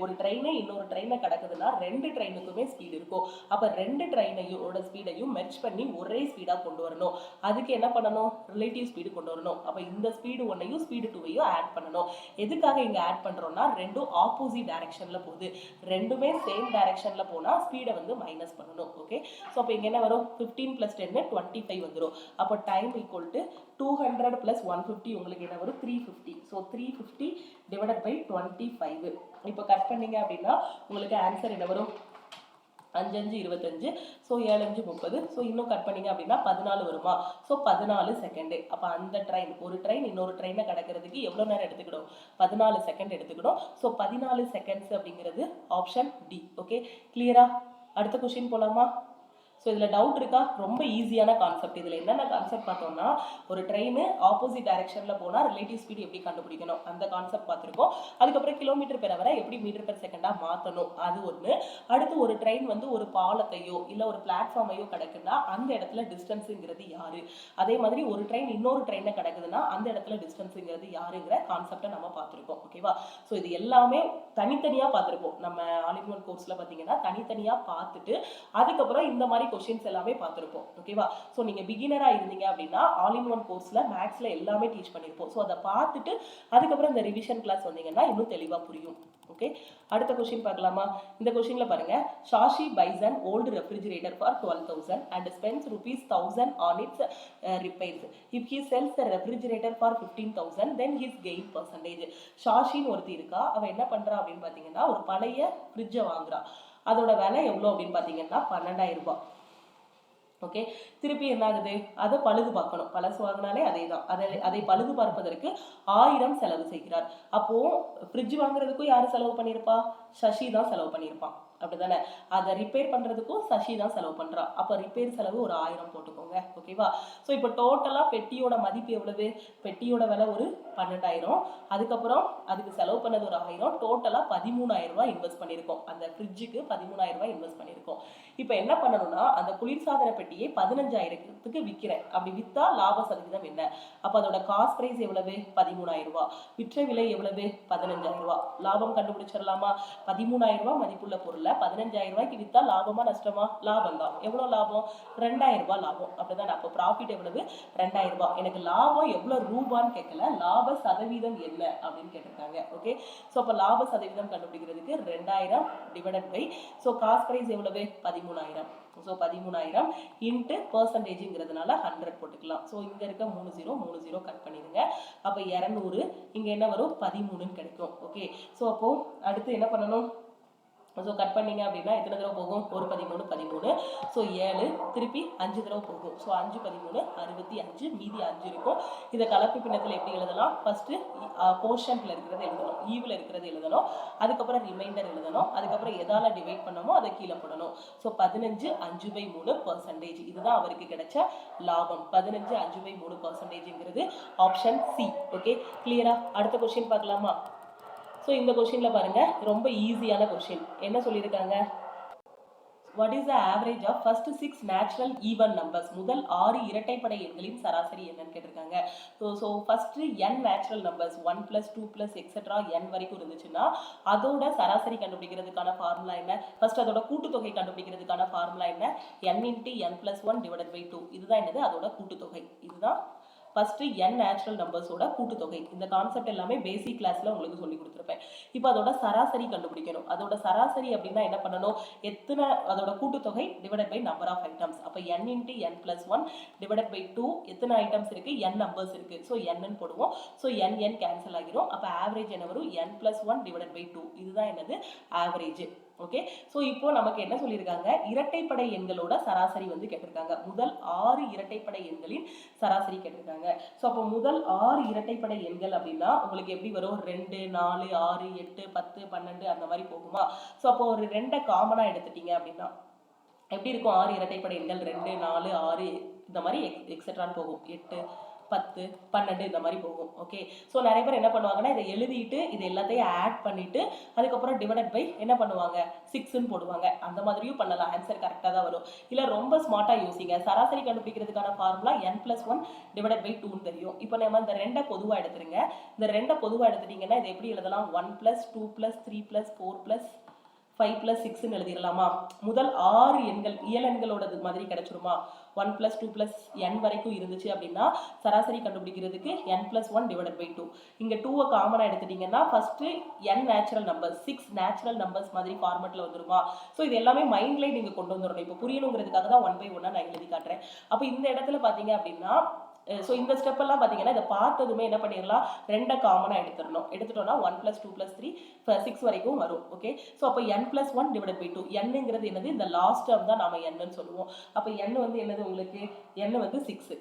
ஒரு ட்ரெயினை இன்னொரு ட்ரெயினை கடக்குதுன்னா ரெண்டு ட்ரெயினுக்குமே ஸ்பீடு இருக்கும். அப்ப ரெண்டு ட்ரெயினோட ஸ்பீடையும் மெர்ஜ் பண்ணி ஒரே ஸ்பீடா கொண்டு வரணும். அதுக்கு என்ன பண்ணணும்? ரிலேட்டிவ் ஸ்பீடு கொண்டு வரணும். அப்ப இந்த ஸ்பீடு 1ஐயும் ஸ்பீடு 2ஐயும் ஆட் பண்ணணும். எதுக்காக இங்க ஆட் பண்றோம்னா ரெண்டும் ஆப்போசிட் டைரக்ஷன்ல போகுது. ரெண்டுமே சேம் டைரக்ஷன்ல போனா ஸ்பீடை வந்து மைனஸ் பண்ணணும். ஓகே, ஸோ அப்போ இங்க என்ன வரும்? 15 + 10 25 வந்துடும். அப்போ டைம் ஈக்குவல் டு 200 + 150 உங்களுக்கு என்ன வரும்? 350. So 350 divided by 25. இப்போ கட் பண்ணீங்க அப்படின்னா உங்களுக்கு ஆன்சர் என்ன வரும்? 5 5 25. ஸோ 7 5 30. ஸோ இன்னும் கட் பண்ணீங்க அப்படின்னா 14 வருமா? So 14 second. அப்போ அந்த ஒரு ட்ரெயின் இன்னொரு ட்ரெயினை கடக்கிறதுக்கு எவ்வளோ நேரம் எடுத்துக்கிடும்? 14 செகண்ட் எடுத்துக்கிடும். ஸோ 14 செகண்ட்ஸ் அப்படிங்கிறது ஆப்ஷன் டி. ஓகே, கிளியரா? அடுத்த கொஸ்டின் போலாமா? ஸோ இதில் டவுட் இருக்கா? ரொம்ப ஈஸியான கான்செப்ட். இதில் என்னென்ன கான்செப்ட் பார்த்தோம்னா, ஒரு ட்ரெயின் ஆப்போசிட் டைரக்ஷனில் போனால் ரிலேட்டிவ் ஸ்பீடு எப்படி கண்டுபிடிக்கணும் அந்த கான்செப்ட் பார்த்துருக்கோம். அதுக்கப்புறம் கிலோமீட்டர் பெர் ஹவரை எப்படி மீட்டர் பெர் செகண்டாக மாற்றணும் அது ஒன்று. அடுத்து ஒரு ட்ரெயின் வந்து ஒரு பாலத்தையோ இல்லை ஒரு பிளாட்ஃபார்மையோ கிடக்குன்னா அந்த இடத்துல டிஸ்டன்ஸுங்கிறது யாரு, அதே மாதிரி ஒரு ட்ரெயின் இன்னொரு ட்ரெயினை கிடக்குதுன்னா அந்த இடத்துல டிஸ்டன்ஸுங்கிறது யாருங்கிற கான்செப்டை நம்ம பார்த்துருக்கோம். ஓகேவா? ஸோ இது எல்லாமே தனித்தனியாக பார்த்துருப்போம். நம்ம ஆல் இன் ஒன் கோர்ஸில் பார்த்தீங்கன்னா தனித்தனியாக பார்த்துட்டு அதுக்கப்புறம் இந்த மாதிரி கொஸ்டின்ஸ் எல்லாமே பார்த்துருப்போம். ஓகேவா? ஸோ நீங்கள் பிகினராக இருந்தீங்க அப்படின்னா ஆல் இன் ஒன் கோர்ஸில் மேக்ஸில் எல்லாமே டீச் பண்ணியிருப்போம். ஸோ அதை பார்த்துட்டு அதுக்கப்புறம் இந்த ரிவிஷன் கிளாஸ் வந்தீங்கன்னா இன்னும் தெளிவாக புரியும். ஓகே, அடுத்த கொஸ்டின் பார்க்கலாமா? இந்த கொஸ்டின்ல பாருங்க, ஷாஷி பைஸ் an old refrigerator for 12,000 and spends ₹1,000 on its repairs. If he sells the refrigerator for 15,000 then his gain percentage. ஷாஷின்னு ஒருத்தி இருக்கா, அவ என்ன பண்றா அப்படின்னு பாத்தீங்கன்னா ஒரு பழைய ஃப்ரிட்ஜை வாங்குறா. அதோட விலை எவ்வளோ அப்படின்னு பார்த்தீங்கன்னா 12,000 ரூபாய். ஓகே, திருப்பி என்ன ஆகுது, அதை பழுது பார்க்கணும். பழசு வாங்கினாலே அதே தான். அதை பழுது பார்ப்பதற்கு 1000 செலவு செய்கிறார். அப்போ ஃப்ரிட்ஜ் வாங்குறதுக்கும் யாரு செலவு பண்ணியிருப்பா? சசி தான் செலவு பண்ணியிருப்பான். அப்படிதானே? அதை ரிப்பேர் பண்றதுக்கும் சசி தான் செலவு பண்றா. அப்ப ரிப்பேர் செலவு ஒரு 1000 போட்டுக்கோங்க. ஓகேவா? ஸோ இப்போ டோட்டலா பெட்டியோட மதிப்பு எவ்வளவு? பெட்டியோட விலை ஒரு 12,000. அதுக்கப்புறம் அதுக்கு செலவு பண்ணது ஒரு 1000. டோட்டலா 13,000 ரூபாய் இன்வெஸ்ட் பண்ணியிருக்கோம். அந்த ஃப்ரிட்ஜுக்கு 13,000 ரூபாய் இன்வெஸ்ட் பண்ணியிருக்கோம். இப்போ என்ன பண்ணணும்னா அந்த குளிர்சாதன பெட்டியை 15,000க்கு விற்கிறேன். அப்படி வித்தா லாப சதவீதம் என்ன? அப்ப அதோட காஸ்ட் பிரைஸ் எவ்வளவு? 13,000 ரூபாய். விற்ற விலை எவ்வளவு? 15,000 ரூபாய். லாபம் கண்டுபிடிச்சிடலாமா? 13,000 ரூபாய் மதிப்புள்ள பொருளை 15,000 ரூபாய்க்கு வித்தா லாபமா நஷ்டமா? லாபம் தான். எவ்வளவு லாபம்? 2,000 ரூபாய் லாபம். அப்படிதான். அப்போ ப்ராஃபிட் எவ்வளவு? 2,000 ரூபாய். எனக்கு லாபம் எவ்வளவு ரூபான்னு கேட்கல, லாப சதவீதம் என்ன அப்படின்னு கேட்டிருக்காங்க. ஓகே, ஸோ அப்போ லாப சதவீதம் கண்டுபிடிக்கிறதுக்கு 2,000 divided by, so cost price எவ்வளவு? 13,000. ஸோ 13,000 இன்ட்டு பர்சன்டேஜுங்கிறதுனால 100 போட்டுக்கலாம். ஸோ இங்கே இருக்க 30 கட் பண்ணிடுங்க. அப்போ 200, இங்கே என்ன வரும்? 13ன்னு கிடைக்கும். ஓகே, ஸோ அப்போ அடுத்து என்ன பண்ணணும்? ஸோ கட் பண்ணிங்க அப்படின்னா எத்தனை தடவை போகும்? ஒரு 13 ஸோ 7, திருப்பி 5 தடவை போகும். ஸோ 5 13 65, மீதி 5 இருக்கும். இதை கலப்பு பின்னத்தில் எப்படி எழுதலாம்? ஃபர்ஸ்ட் கோஷன்ட்ல இருக்கிறது எழுதணும், ஈவில் இருக்கிறது எழுதணும், அதுக்கப்புறம் ரிமைண்டர் எழுதணும், அதுக்கப்புறம் எதால டிவைட் பண்ணமோ அதை கீழே போடணும். ஸோ 15 5/3%. இதுதான் அவருக்கு கிடைச்ச லாபம். 15 5/3%ங்கிறது ஆப்ஷன் சி. ஓகே, கிளியரா? அடுத்த கொஸ்டின் பார்க்கலாமா? ஸோ இந்த கொஸ்டினில் பாருங்க, ரொம்ப ஈஸியான கொஸ்டின். என்ன சொல்லியிருக்காங்க? What is the average of first 6 natural even numbers? முதல் 6 இரட்டைப்படை எண்களின் சராசரி என்னன்னு கேட்டிருக்காங்க. So first n natural numbers 1 + 2 + etcetera n வரைக்கும் இருந்துச்சுன்னா அதோட சராசரி கண்டுபிடிக்கிறதுக்கான ஃபார்முலா என்ன? ஃபர்ஸ்ட் அதோட கூட்டுத்தொகை கண்டுபிடிக்கிறதுக்கான ஃபார்முலா என்ன? n × n + 1 / 2. இதுதான் என்னது? அதோட கூட்டுத்தொகை. இதுதான் ஃபர்ஸ்ட் n நேச்சுரல் நம்பர்ஸோட கூட்டுத்தொகை. இந்த கான்செப்ட் எல்லாமே பேசிக் கிளாஸ்ல உங்களுக்கு சொல்லி கொடுத்துருப்பேன். இப்போ அதோட சராசரி கண்டுபிடிக்கணும். அதோட சராசரி அப்படின்னா என்ன பண்ணணும்? எத்தனை, அதோட கூட்டுத்தொகை divided by number of items. அப்போ n × n + 1 / 2. எத்தனை ஐட்டம்ஸ் இருக்கு? n நம்பர்ஸ் இருக்கு. ஸோ n போடுவோம். ஸோ n கேன்சல் ஆகிரும். அப்போ ஆவரேஜ் என்ன வரும்? n + 1 / 2. இதுதான் என்னது? ஆவரேஜ். ஓகே, ஸோ இப்போ நமக்கு என்ன சொல்லியிருக்காங்க? இரட்டைப்படை எண்களோட சராசரி வந்து கேட்டிருக்காங்க. முதல் 6 இரட்டைப்படை எண்களின் சராசரி கேட்டிருக்காங்க. ஸோ அப்போ முதல் 6 இரட்டைப்படை எண்கள் அப்படின்னா உங்களுக்கு எப்படி வரும்? 2 4 6 8 10 12 அந்த மாதிரி போகுமா? ஸோ அப்போ ஒரு 2 காமனா எடுத்துட்டீங்க அப்படின்னா எப்படி இருக்கும்? 6 இரட்டைப்படை எண்கள் 2 4 6 இந்த மாதிரி எக்ஸெட்ரான்னு போகும். 8 10 12 இந்த மாதிரி போகும். ஓகே, ஸோ நிறைய பேர் என்ன பண்ணுவாங்கன்னா இதை எழுதிட்டு இது எல்லாத்தையும் ஆட் பண்ணிட்டு அதுக்கப்புறம் டிவைடட் பை என்ன பண்ணுவாங்க? 6ன்னு போடுவாங்க. அந்த மாதிரியும் பண்ணலாம். ஆன்சர் கரெக்டாக தான் வரும். இல்லை ரொம்ப ஸ்மார்ட்டாக யோசிங்க. சராசரி கண்டுபிடிக்கிறதுக்கான ஃபார்முலா n + 1 / 2ன்னு தெரியும். இப்போ நம்ம இந்த 2 பொதுவாக எடுத்துருங்க. இந்த 2 பொதுவாக எடுத்துட்டீங்கன்னா இதை எப்படி எழுதலாம்? 1 + 2 + 3 + 4 + 5 + 6ன்னு எழுதிடலாமா? முதல் 6 எண்கள் இயலெண்களோட மாதிரி கிடைச்சிருமா? 1 + 2 + n வரைக்கும் இருந்துச்சு அப்படின்னா சராசரி கண்டுபிடிக்கிறதுக்கு n + 1 / 2. இங்க 2 காமனா எடுத்துட்டீங்கன்னா first n natural numbers 6 natural numbers மாதிரி ஃபார்மட்ல வந்துருமா? ஸோ இது எல்லாமே மைண்ட்லேயே நீங்க கொண்டு வந்துடணும். இப்போ புரியணுங்கிறதுக்காக தான் 1 by 1 நான் எழுதி காட்டுறேன். அப்போ இந்த இடத்துல பாத்தீங்க அப்படின்னா ஸோ இந்த ஸ்டெப் எல்லாம் பார்த்தீங்கன்னா இதை பார்த்ததுமே என்ன பண்ணிடலாம்? 2 காமனாக எடுத்துட்டோம்னா 1 + 2 + 3 6 வரைக்கும் வரும். ஓகே, ஸோ அப்போ n + 1 / 2. n-ங்கிறது என்னது? இந்த லாஸ்ட் டேர்ம் தான் நாம n-ன்னு சொல்லுவோம். அப்போ n வந்து என்னது உங்களுக்கு? n வந்து 6.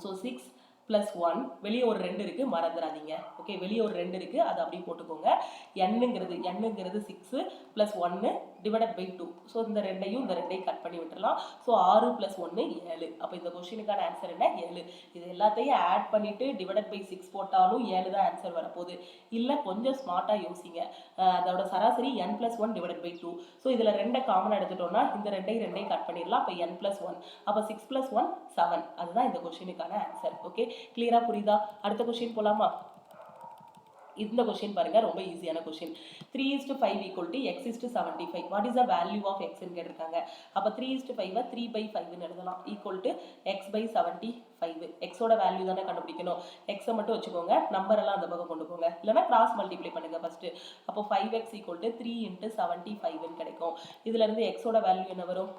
ஸோ 6 + 1, வெளியே ஒரு 2 இருக்கு, மறந்துடாதீங்க. ஓகே, வெளியே ஒரு 2 இருக்கு, அதை அப்படியே போட்டுக்கோங்க. n-ங்கிறது 6 + 1 டிவைடட் பை 2. ஸோ இந்த ரெண்டையும் கட் பண்ணி விட்டுறலாம். ஸோ 6 + 1 7. அப்போ இந்த கொஸ்டினுக்கான ஆன்சர் என்ன? 7. இது எல்லாத்தையும் ஆட் பண்ணிட்டு டிவைடட் பை 6 போட்டாலும் 7 தான் ஆன்சர் வரப்போகுது. இல்லை கொஞ்சம் ஸ்மார்ட்டாக யோசிங்க. அதோட சராசரி n+1 டிவைடட் பை 2. ஸோ இதில் 2 காமன் எடுத்துட்டோம்னா இந்த ரெண்டையும் கட் பண்ணிடலாம். அப்போ n+1. அப்போ 6 + 1 7. அதுதான் இந்த கொஸ்டினுக்கான ஆன்சர். ஓகே, கிளியரா புரியுதா? அடுத்த கொஸ்டின் போலாமா? இந்த கொஸ்டின் பாருங்க, ரொம்ப ஈஸியான question. 3:5 = x:75. What is the value of எக்ஸ்ன்னு கேட்டிருக்காங்க. அப்போ 3:5 3/5ன்னு எழுதலாம். x/75. எக்ஸோட வேல்யூ தானே கண்டுபிடிக்கணும். எக்ஸை மட்டும் வச்சுக்கோங்க, நம்பர் எல்லாம் அந்த பக்கம் கொண்டு போங்க. இல்லைன்னா கிராஸ் மல்டிப்ளை பண்ணுங்க ஃபர்ஸ்ட். அப்போ 5x = 3 × 75ன்னு கிடைக்கும். இதுல இருந்து எக்ஸோட வேல்யூ என்ன வரும்?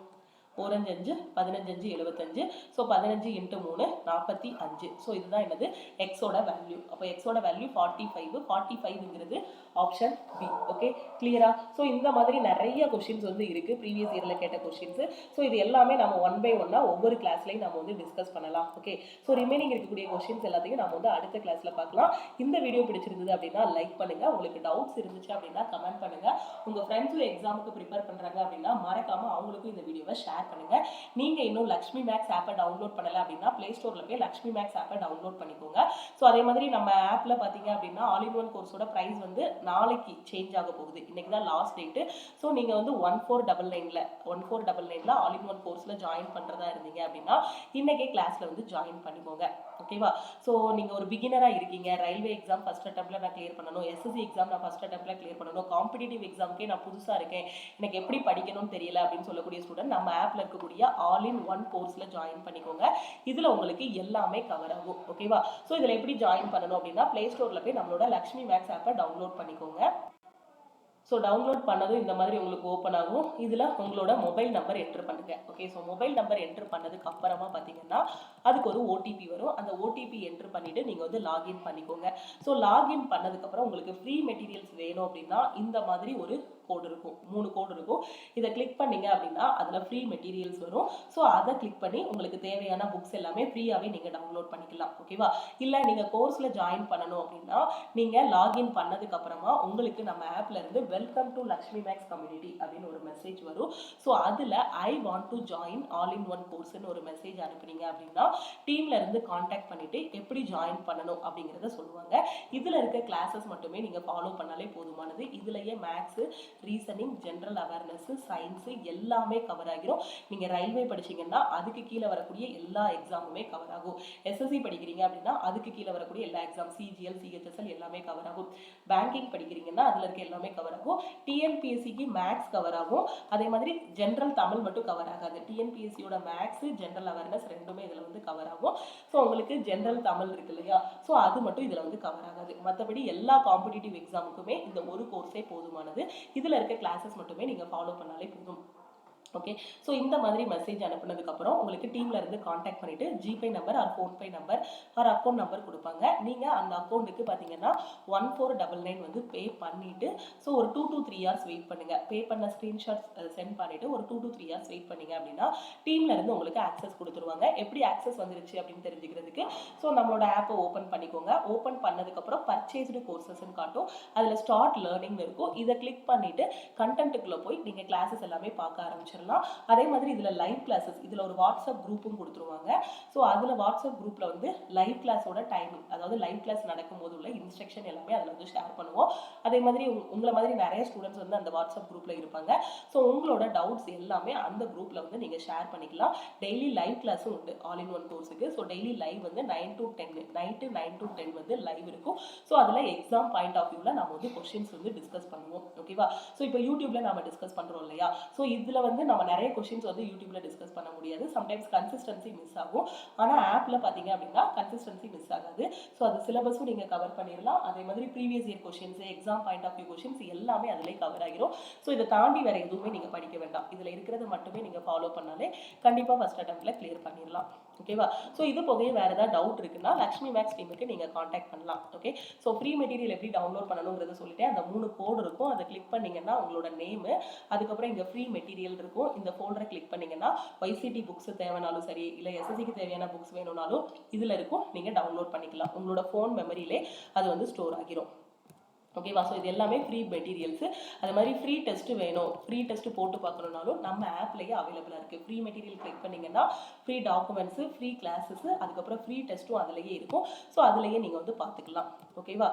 4 5 15 5 75. ஸோ 15 × 3 45. ஸோ இதுதான் என்னது? எக்ஸோட வேல்யூ. அப்போ எக்ஸோட வேல்யூ 45. 45ங்கிறது ஆப்ஷன் பி. ஓகே, கிளியரா? ஸோ இந்த மாதிரி நிறைய கொஸ்டின்ஸ் வந்து இருக்கு ப்ரீவியஸ் இயர்ல கேட்ட கொஸ்டின்ஸ். ஸோ இது எல்லாமே நம்ம 1 by 1 ஒவ்வொரு கிளாஸ்லையும் நம்ம வந்து டிஸ்கஸ் பண்ணலாம். ஓகே, ஸோ ரிமைனிங் இருக்கக்கூடிய கொஸ்டின்ஸ் எல்லாத்தையும் நம்ம வந்து அடுத்த கிளாஸ்ல பார்க்கலாம். இந்த வீடியோ பிடிச்சிருந்தது அப்படின்னா லைக் பண்ணுங்க. உங்களுக்கு டவுட்ஸ் இருந்துச்சு அப்படின்னா கமெண்ட் பண்ணுங்க. உங்க ஃப்ரெண்ட்ஸும் எக்ஸாமுக்கு ப்ரிப்பேர் பண்றாங்க அப்படின்னா மறக்காம அவங்களுக்கும் இந்த வீடியோவை ஷேர் பண்ணுங்க. நீங்க இன்னும் லக்ஷ்மி மேக்ஸ் ஆப்பை டவுன்லோட் பண்ணல அப்படின்னா பிளே ஸ்டோர்ல போய் லக்ஷ்மி மேக்ஸ் ஆப்பை டவுன்லோட் பண்ணிக்கோங்க. ஸோ அதே மாதிரி நம்ம ஆப்ல பாத்தீங்க அப்படின்னா ஆல் இன் ஒன் கோர்ஸோட பிரைஸ் வந்து நாளைக்கு சேஞ்ச் ஆக போகுது. இன்னைக்கு தான் லாஸ்ட் டேட். ஸோ நீங்க வந்து 1499ல ஆல் இன் ஒன் கோர்ஸ்ல ஜாயின் பண்றதா இருந்தீங்க அப்படின்னா இன்னைக்கே கிளாஸ்ல வந்து ஜாயின் பண்ணிக்கோங்க. ஓகேவா? ஸோ நீங்க ஒரு பிகினரா இருக்கீங்க, ரயில்வே எக்ஸாம் ஃபர்ஸ்ட் அட்டெம்ப்ட்ல நான் கிளியர் பண்ணணும், எஸ்எஸ்சி எக்ஸாம் நான் ஃபர்ஸ்ட் அட்டெம்ப்ட்ல கிளியர் பண்ணணும், காம்படிட்டிவ் எக்ஸாமுக்கே நான் புதுசா இருக்கேன், எனக்கு எப்படி படிக்கணும்னு தெரியல அப்படின்னு சொல்லக்கூடிய ஸ்டூடெண்ட் நம்ம ஆப்ல இருக்கக்கூடிய ஆல் இன் ஒன் கோர்ஸ்ல ஜாயின் பண்ணிக்கோங்க. இதுல உங்களுக்கு எல்லாமே கவர் ஆகும். ஓகேவா? ஸோ இதுல எப்படி ஜாயின் பண்ணணும் அப்படின்னா பிளே ஸ்டோர்ல போய் நம்மளோட லக்ஷ்மி மேக்ஸ் ஆப்பை டவுன்லோட் பண்ணிக்கோங்க. ஸோ டவுன்லோட் பண்ணதும் இந்த மாதிரி உங்களுக்கு ஓப்பன் ஆகும். இதில் உங்களோட மொபைல் நம்பர் என்ட்ரு பண்ணுங்க. Okay, so mobile number enter பண்ணதுக்கு அப்புறமா பார்த்தீங்கன்னா அதுக்கு ஒரு ஓடிபி வரும். அந்த ஓடிபி என்ட்ரு பண்ணிட்டு நீங்கள் வந்து லாகின் பண்ணிக்கோங்க. ஸோ லாகின் பண்ணதுக்கப்புறம் உங்களுக்கு ஃப்ரீ மெட்டீரியல்ஸ் வேணும் அப்படின்னா இந்த மாதிரி ஒரு கோடு இருக்கும், 3 கோடு இருக்கும். இதை கிளிக் பண்ணீங்க அப்படின்னா அதில் ஃப்ரீ மெட்டீரியல்ஸ் வரும். ஸோ அதை கிளிக் பண்ணி உங்களுக்கு தேவையான புக்ஸ் எல்லாமே ஃப்ரீயாகவே நீங்கள் டவுன்லோட் பண்ணிக்கலாம். ஓகேவா? இல்லை நீங்கள் கோர்ஸில் ஜாயின் பண்ணணும் அப்படின்னா நீங்கள் லாகின் பண்ணதுக்கு அப்புறமா உங்களுக்கு நம்ம ஆப்ல இருந்து welcome to Lakshmi Max community அப்படின்னு ஒரு மெசேஜ் வரும். ஸோ அதில் I want to join all in one கோர்ஸ்ன்னு ஒரு மெசேஜ் அனுப்புனீங்க அப்படின்னா டீம்ல இருந்து காண்டாக்ட் பண்ணிட்டு எப்படி ஜாயின் பண்ணணும் அப்படிங்கிறத சொல்லுவாங்க. இதில் இருக்க கிளாஸஸ் மட்டுமே நீங்கள் ஃபாலோ பண்ணாலே போதுமானது. இதுலயே maths, reasoning, general awareness, science எல்லாமே கவர் ஆகிரும். நீங்கள் ரயில்வே படிச்சீங்கன்னா அதுக்கு கீழே வரக்கூடிய எல்லா எக்ஸாமுமே கவர் ஆகும். எஸ்எஸ்சி படிக்கிறீங்க அப்படின்னா அதுக்கு கீழே வரக்கூடிய எல்லா எக்ஸாம், சிஜிஎல், சிஹெச்எஸ்எல் எல்லாமே கவர் ஆகும். பேங்கிங் படிக்கிறீங்கன்னா அதில் இருக்க எல்லாமே கவர் ஆகும். டிஎன்பிஎஸ்சிக்கு மேக்ஸ் கவர் ஆகும். அதே மாதிரி ஜென்ரல் தமிழ் மட்டும் கவர் ஆகாது. டிஎன்பிஎஸ்சியோட மேக்ஸ், ஜென்ரல் அவேர்னஸ் ரெண்டுமே இதில் வந்து கவர் ஆகும். ஸோ உங்களுக்கு ஜென்ரல் தமிழ் இருக்கு இல்லையா, ஸோ அது மட்டும் இதில் வந்து கவர் ஆகாது. மற்றபடி எல்லா காம்படிட்டிவ் எக்ஸாமுக்குமே இந்த ஒரு கோர்ஸே போதுமானது. இதில் இருக்க கிளாஸஸ் மட்டுமே நீங்கள் ஃபாலோ பண்ணாலே போதும். ஓகே, ஸோ இந்த மாதிரி மெசேஜ் அனுப்புனதுக்கப்புறம் உங்களுக்கு டீம்ல இருந்து காண்டாக்ட் பண்ணிட்டு GPay number R PhonePe number R account number கொடுப்பாங்க. நீங்கள் அந்த அக்கௌண்ட்டுக்கு பார்த்தீங்கன்னா 1499 வந்து பே பண்ணிட்டு ஸோ ஒரு 2 to 3 hours வெயிட் பண்ணுங்க. பே பண்ண ஸ்க்ரீன்ஷாட் சென்ட் பண்ணிட்டு ஒரு 2 to 3 hours வெயிட் பண்ணீங்க அப்படின்னா டீம்ல இருந்து உங்களுக்கு ஆக்சஸ் கொடுத்துருவாங்க. எப்படி ஆக்சஸ் வந்துருச்சு அப்படின்னு தெரிஞ்சுக்கிறதுக்கு ஸோ நம்மளோட ஆப்பை ஓப்பன் பண்ணிக்கோங்க. ஓப்பன் பண்ணதுக்கப்புறம் பர்ச்சேஸ்டு கோர்சஸ்ன்னு காட்டும். அதில் ஸ்டார்ட் லேர்னிங்னு இருக்கும். இதை கிளிக் பண்ணிட்டு கண்டென்ட்டுக்குள்ளே போய் நீங்கள் கிளாஸஸ் எல்லாமே பார்க்க ஆரம்பிச்சிடலாம். அதே மாதிரி இதுல லைவ் கிளாஸஸ், இதுல ஒரு வாட்ஸ்அப் குரூப்பும் கொடுத்துருவாங்க. ஸோ அதுல வாட்ஸ்அப் குரூப்ல வந்து லைவ் கிளாஸோட டைமிங், அதாவது லைவ் கிளாஸ் நடக்கும்போது உள்ள இன்ஸ்ட்ரக்ஷன் எல்லாமே அதில் வந்து ஷேர் பண்ணுவோம். அதே மாதிரி உங்களை மாதிரி நிறைய ஸ்டூடெண்ட்ஸ் வந்து அந்த வாட்ஸ்அப் குரூப்ல இருப்பாங்க. ஸோ உங்களோட டவுட்ஸ் எல்லாமே அந்த குரூப்ல வந்து நீங்க ஷேர் பண்ணிக்கலாம். டெய்லி லைவ் கிளாஸும் உண்டு ஆல் இன் ஒன் கோர்ஸுக்கு. ஸோ டெய்லி லைவ் வந்து 9 to 10 நைட்டு 9 to 10 வந்து லைவ் இருக்கும். ஸோ அதில் எக்ஸாம் பாயிண்ட் ஆஃப் வியூவில் நம்ம வந்து கொஸ்டின்ஸ் வந்து டிஸ்கஸ் பண்ணுவோம். ஓகேவா? ஸோ இப்போ யூடியூப்ல நம்ம டிஸ்கஸ் பண்றோம் இல்லையா, ஸோ இதுல வந்து நம்ம நிறைய கொஸ்டின்ஸ் வந்து யூடியூப்ல டிஸ்கஸ் பண்ண முடியாது. சம்டைம்ஸ் கன்சிஸ்டன்சி மிஸ் ஆகும். ஆனா ஆப்ல பாத்தீங்க அப்படின்னா கன்சிஸ்டன்சி மிஸ் ஆகாது. ஸோ அது சிலபஸும் நீங்க கவர் பண்ணிடலாம். அதே மாதிரி previous year questions, exam point of view questions எல்லாமே அதிலே கவர் ஆகிரும். ஸோ இதை தாண்டி வேற எதுவுமே நீங்க படிக்க வேண்டாம். இதுல இருக்கிறது மட்டுமே நீங்க ஃபாலோ பண்ணாலே கண்டிப்பா ஃபர்ஸ்ட் அட்டெம்ப்ட்ல கிளியர் பண்ணிடலாம். ஓகேவா? ஸோ இது போகவே வேற ஏதாவது டவுட் இருக்குன்னா லக்ஷ்மி மேக்ஸ் டீமுக்கு நீங்க காண்டாக்ட் பண்ணலாம். ஓகே, ஸோ ஃப்ரீ மெட்டீரியல் எப்படி டவுன்லோட் பண்ணணுங்கிறத சொல்லிட்டேன். அந்த 3 கோடு இருக்கும். அதை கிளிக் பண்ணீங்கன்னா உங்களோட நேம், அதுக்கப்புறம் இங்க ஃப்ரீ மெட்டீரியல் இருக்கும். இந்த ஃபோல்டரை கிளிக் பண்ணீங்கன்னா YCT புக்ஸ் தேவைனாலும் சரி, இல்லை SSCக்கு தேவையான புக்ஸ் வேணும்னாலும் இதுல இருக்கும். நீங்க டவுன்லோட் பண்ணிக்கலாம். உங்களோட ஃபோன் மெமரியிலே அது வந்து ஸ்டோர் ஆகிரும். ஓகேவா? ஸோ இது எல்லாமே ஃப்ரீ மெட்டீரியல்ஸு. அது மாதிரி ஃப்ரீ டெஸ்ட்டு வேணும், ஃப்ரீ டெஸ்ட்டு போட்டு பார்க்கணுன்னாலும் நம்ம ஆப்லேயே அவைலபிளாக இருக்குது. ஃப்ரீ மெட்டீரியல் கிளிக் பண்ணிங்கன்னா ஃப்ரீ டாக்குமெண்ட்ஸு, ஃப்ரீ கிளாஸஸு, அதுக்கப்புறம் ஃப்ரீ டெஸ்ட்டும் அதிலேயே இருக்கும். ஸோ அதிலேயே நீங்கள் வந்து பார்த்துக்கலாம். ஓகேவா?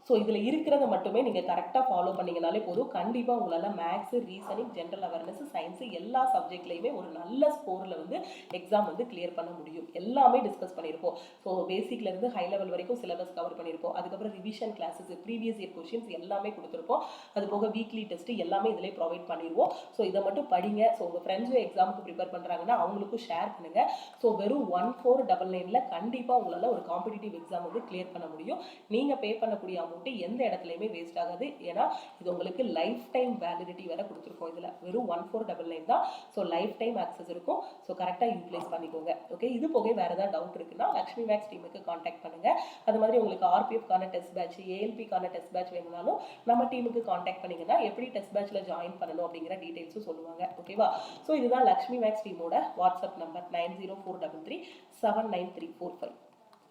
ஸோ இதில் இருக்கிறத மட்டுமே நீங்கள் கரெக்டாக ஃபாலோ பண்ணிங்கனாலே போதும். கண்டிப்பாக உங்களால் maths, reasoning, general awareness, science எல்லா சப்ஜெக்ட்லையுமே ஒரு நல்ல ஸ்கோரில் வந்து எக்ஸாம் வந்து கிளியர் பண்ண முடியும். எல்லாமே டிஸ்கஸ் பண்ணியிருப்போம். ஸோ பேசிக்லேருந்து ஹை லெவல் வரைக்கும் சிலபஸ் கவர் பண்ணியிருப்போம். அதுக்கப்புறம் revision classes, previous year questions எல்லாமே கொடுத்துருப்போம். அது போக வீக்லி டெஸ்ட்டு எல்லாமே இதிலே ப்ரொவைட் பண்ணிடுவோம். ஸோ இதை மட்டும் படிங்க. ஸோ உங்கள் ஃப்ரெண்ட்ஸும் எக்ஸாமுக்கு ப்ரிப்பேர் பண்ணுறாங்கன்னா அவங்களுக்கும் ஷேர் பண்ணுங்கள். ஸோ வெறும் 1499 கண்டிப்பாக உங்களால் ஒரு காம்படிட்டிவ் எக்ஸாம் வந்து கிளியர் பண்ண முடியும். நீங்கள் பே பண்ணக்கூடிய அமௌண்ட்டு எந்த இடத்துலையுமே வேஸ்ட் ஆகாது. ஏன்னா இது உங்களுக்கு லைஃப் டைம் வேலிடிட்டி வேற கொடுத்துருக்கோம். இதில் வெறும் 1499 தான். ஸோ லைஃப் டைம் ஆக்சஸ் இருக்கும். ஸோ கரெக்டாக யூட்டிலைஸ் பண்ணிக்கோங்க. ஓகே, இது போக வேறு ஏதாவது டவுட் இருக்குன்னா லக்ஷ்மி மேக்ஸ் டீமுக்கு காண்டாக்ட் பண்ணுங்கள். அது மாதிரி உங்களுக்கு ஆர்பிஎஃப்கான டெஸ்ட் பேட்ச், ஏஎல்பிக்கான டெஸ்ட் பேட்ச் வேணும்னாலும் நம்ம டீமுக்கு காண்டாக்ட் பண்ணிங்கன்னா எப்படி டெஸ்ட் பேட்ச்சில் ஜாயின் பண்ணணும் அப்படிங்கிற டீட்டெயில்ஸும் சொல்லுவாங்க. ஓகேவா? ஸோ இதுதான் லக்ஷ்மி மேக்ஸ் டீமோட வாட்ஸ்அப் நம்பர் 9043379345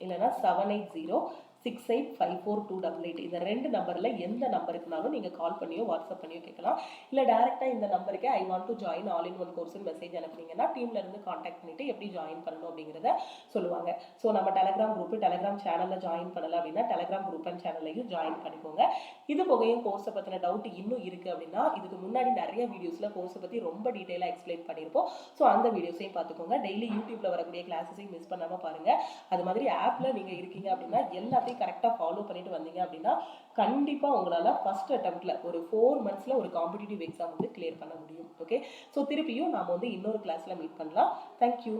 இல்லைனா 7806854288. இந்த 2 நம்பரில் எந்த நம்பருக்குனாலும் நீங்கள் கால் பண்ணியோ வாட்ஸ்அப் பண்ணியோ கேட்கலாம். இல்லை டேரெக்டாக இந்த நம்பருக்கு I want to join all in one கோர்ஸ்னு மெசேஜ் அனுப்புனீங்கன்னா டீம்லேருந்து காண்டாக்ட் பண்ணிவிட்டு எப்படி ஜாயின் பண்ணணும் அப்படிங்கிறத சொல்லுவாங்க. ஸோ நம்ம டெலகிராம் குரூப்பு, டெலகிராம் சேனலில் ஜாயின் பண்ணலை அப்படின்னா டெலகிராம் குரூப் அண்ட் சேனல்லையும் ஜாயின் பண்ணிக்கோங்க. இது போகையும் கோர்ஸை பற்றின டவுட் இன்னும் இருக்குது அப்படின்னா இதுக்கு முன்னாடி நிறைய வீடியோஸில் கோர்ஸை பற்றி ரொம்ப டீட்டெயிலாக எக்ஸ்பிளைன் பண்ணியிருப்போம். ஸோ அந்த வீடியோஸையும் பார்த்துக்கோங்க. டெய்லி யூடியூப்பில் வரக்கூடிய கிளாஸஸையும் மிஸ் பண்ணாமல் பாருங்கள். அது மாதிரி ஆப்பில் நீங்கள் இருக்கீங்க அப்படின்னா எல்லாத்தையும் கரெக்டாக ஃபாலோ பண்ணிட்டு வந்தீங்க அப்படின்னா கண்டிப்பாக உங்களால் ஃபர்ஸ்ட் அட்டெம்ப்ட்ல ஒரு 4 monthsல ஒரு காம்படிட்டிவ் எக்ஸாம் வந்து கிளியர் பண்ண முடியும். ஓகே, ஸோ திருப்பியும் நாம் வந்து இன்னொரு கிளாஸில் மீட் பண்ணலாம். தேங்க்யூ.